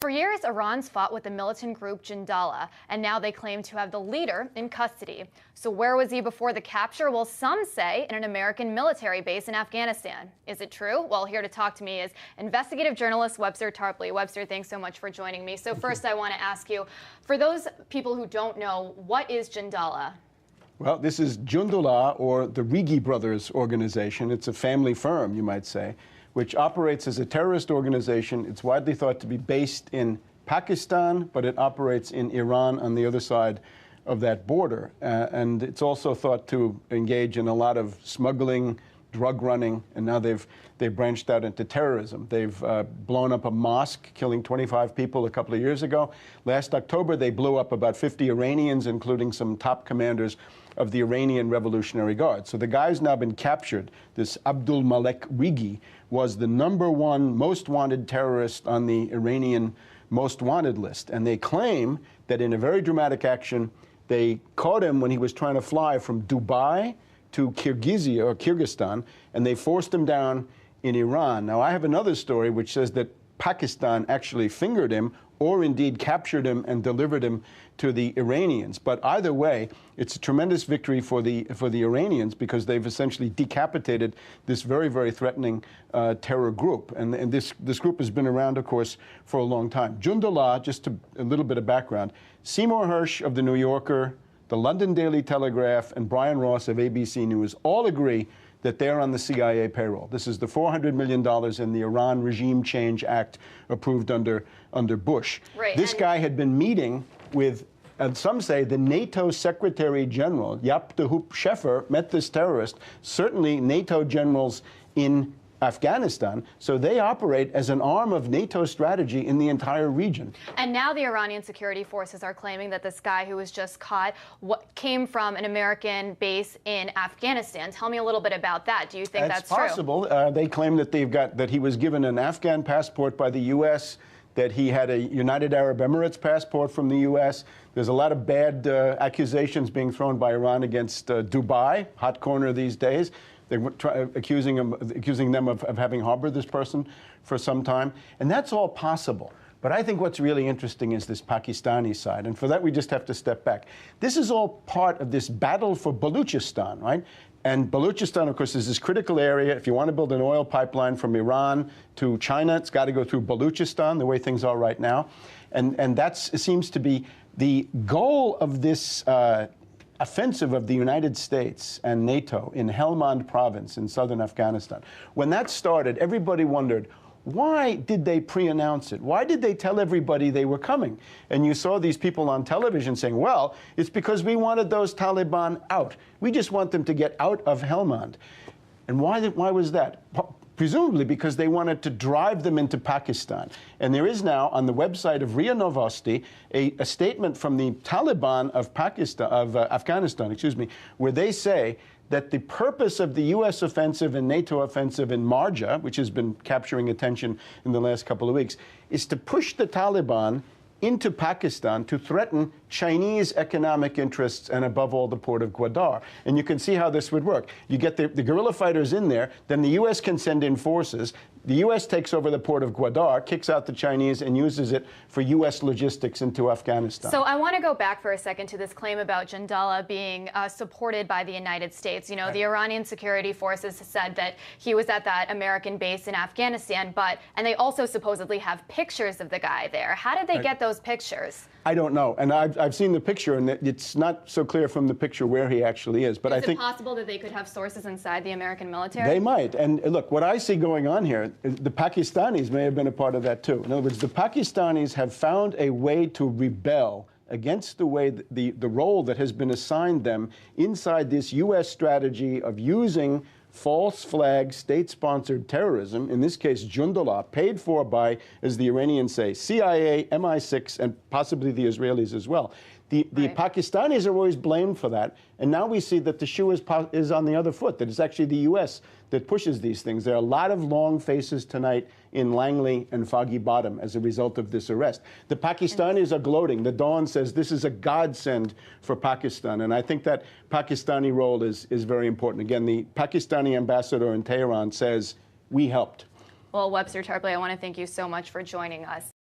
For years, Iran's fought with the militant group Jundallah, and now they claim to have the leader in custody. So where was he before the capture? Well, some say in an American military base in Afghanistan. Is it true? Well, here to talk to me is investigative journalist Webster Tarpley. Webster, thanks so much for joining me. So first, I want to ask you, for those people who don't know, what is Jundallah? Well, this is Jundallah, or the Rigi Brothers organization. It's a family firm, you might say, which operates as a terrorist organization. It's widely thought to be based in Pakistan, but it operates in Iran on the other side of that border. And it's also thought to engage in a lot of smuggling, drug running, and now they've branched out into terrorism. They've blown up a mosque, killing 25 people a couple of years ago. Last October, they blew up about 50 Iranians, including some top commanders of the Iranian Revolutionary Guard. So the guy's now been captured. This Abdul Malek Rigi was the #1 most wanted terrorist on the Iranian most wanted list. And they claim that in a very dramatic action, they caught him when he was trying to fly from Dubai to Kyrgyzstan, and they forced him down in Iran. Now, I have another story which says that Pakistan actually fingered him, or indeed captured him and delivered him to the Iranians. But either way, it's a tremendous victory for the Iranians, because they've essentially decapitated this very, very threatening terror group. And this group has been around, of course, for a long time. Jundallah, just a little bit of background, Seymour Hersh of The New Yorker, the London Daily Telegraph, and Brian Ross of ABC News all agree that they're on the CIA payroll. This is the $400 million in the Iran Regime Change Act approved under Bush. Right, this guy had been meeting with, and some say, the NATO Secretary General. Jaap de Hoop Scheffer met this terrorist, certainly NATO generals in Afghanistan, so they operate as an arm of NATO strategy in the entire region. And now the Iranian security forces are claiming that this guy who was just caught came from an American base in Afghanistan. Tell me a little bit about that. Do you think that's true? It's possible. They claim that that he was given an Afghan passport by the U.S., that he had a United Arab Emirates passport from the U.S. There's a lot of bad accusations being thrown by Iran against Dubai, hot corner these days. They're accusing them of having harbored this person for some time. And that's all possible. But I think what's really interesting is this Pakistani side. And for that, we just have to step back. This is all part of this battle for Baluchistan, right? And Baluchistan, of course, is this critical area. If you want to build an oil pipeline from Iran to China, it's got to go through Baluchistan, the way things are right now. And that seems to be the goal of this offensive of the United States and NATO in Helmand province in southern Afghanistan. When that started, everybody wondered, why did they pre-announce it? Why did they tell everybody they were coming? And you saw these people on television saying, well, it's because we wanted those Taliban out. We just want them to get out of Helmand. And why was that? Presumably because they wanted to drive them into Pakistan. And there is now on the website of RIA Novosti a statement from the Taliban of Afghanistan, where they say that the purpose of the U.S. offensive and NATO offensive in Marja, which has been capturing attention in the last couple of weeks, is to push the Taliban into Pakistan to threaten Chinese economic interests and, above all, the port of Gwadar. And you can see how this would work. You get the guerrilla fighters in there, then the U.S. can send in forces. The U.S. takes over the port of Gwadar, kicks out the Chinese, and uses it for U.S. logistics into Afghanistan. So I want to go back for a second to this claim about Jundallah being supported by the United States. You know, the Iranian security forces said that he was at that American base in Afghanistan, and they also supposedly have pictures of the guy there. How did they get those pictures? I don't know. And I've seen the picture, and it's not so clear from the picture where he actually is. But I think is it possible that they could have sources inside the American military? They might. And look, what I see going on here, the Pakistanis may have been a part of that too. In other words, the Pakistanis have found a way to rebel against the way the role that has been assigned them inside this U.S. strategy of using false flag, state-sponsored terrorism, in this case Jundallah, paid for by, as the Iranians say, CIA, MI6, and possibly the Israelis as well. The Pakistanis are always blamed for that, and now we see that the shoe is on the other foot, that it's actually the U.S. that pushes these things. There are a lot of long faces tonight in Langley and Foggy Bottom as a result of this arrest. The Pakistanis are gloating. The Dawn says this is a godsend for Pakistan, and I think that Pakistani role is very important. Again, the Pakistani ambassador in Tehran says, we helped. Well, Webster Tarpley, I want to thank you so much for joining us.